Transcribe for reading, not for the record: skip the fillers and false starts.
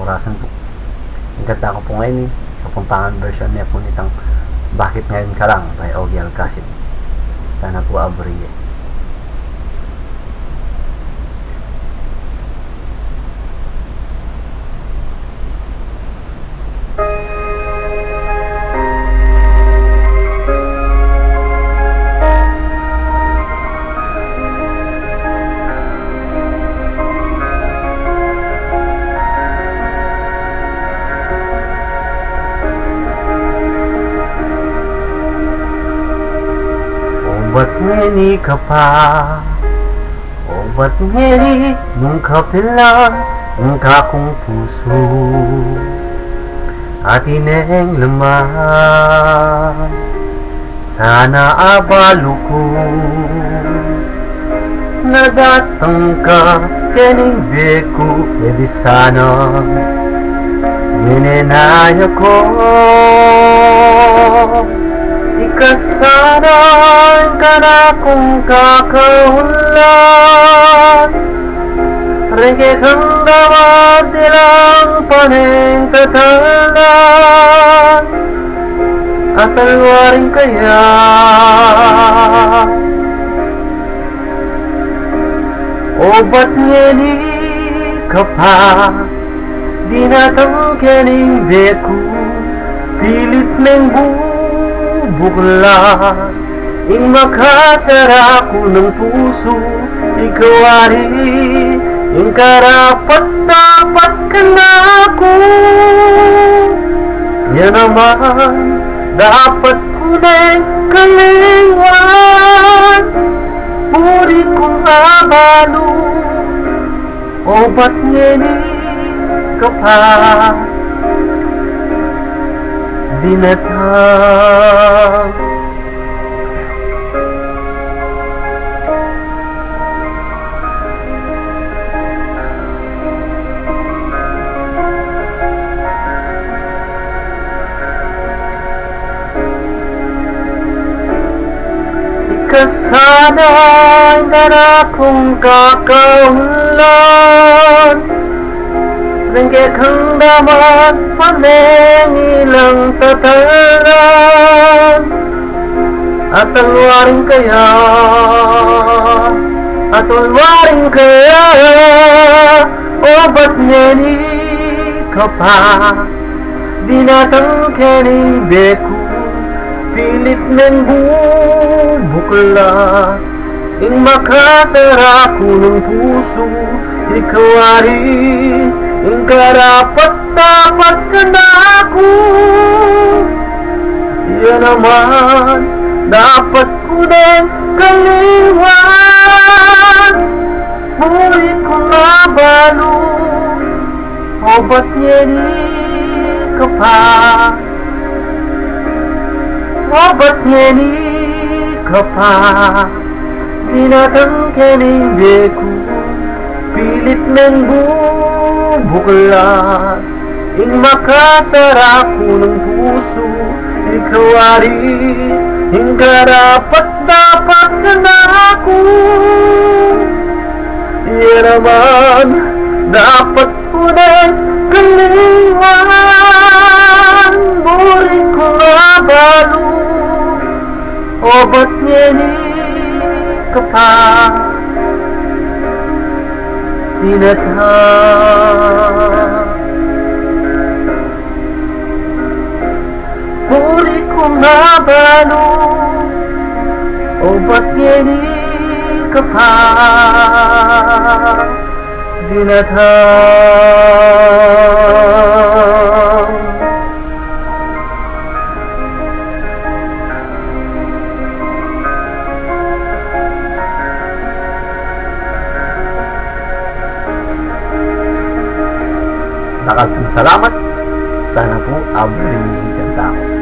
kinabukasan po. Ang ganda ko po ngayon kapampangan version niya po nitong Bakit Ngayon Ka Lang by Ogie Alcacid. Sana po abriye. Ba't ngeni ka pa? O ba't ngeni nung kapilang ng kakong puso at ineng laman? Sana abalo ko nadatang ka kening beku edi sana minenaya ko ikasanain ka na kung kakaulan Rege kang damad nilang paneng tatalan at alwarin kaya o ba't ngeni ka pa di natang kening beku pilit meng bukla ing makasara ko ng puso ikaw ari ing karapat dapat ka na ako yan naman dapat ko na'y kaliwan puri kong abalo o ba't ngeni ka pa dinatang ikasana'y na kung kakaulan Rengke kang damat paneng ilang tatalan at alwarin kaya o ba't ngeni ka pa di natang kening beku pilit men bukla ing makasara ko ng puso ikaw ari ing karapat dapat ka na ako yan naman dapat ko nang kaliwan buhay ko nabalo o ba't ngeni ka pa o ba't ngeni ka pa di natang kening beku pilit men bukla ing makasara ko ng puso ikaw ari ing karapat dapat ka na ako yan naman dapat ko na'y kaliwan muri ko abalo o ba't ngeni ka pa dinatang puri kong nabalo o ba't ngeni ka pa dinatang Salamat. Sana po abulin yung kanta ko.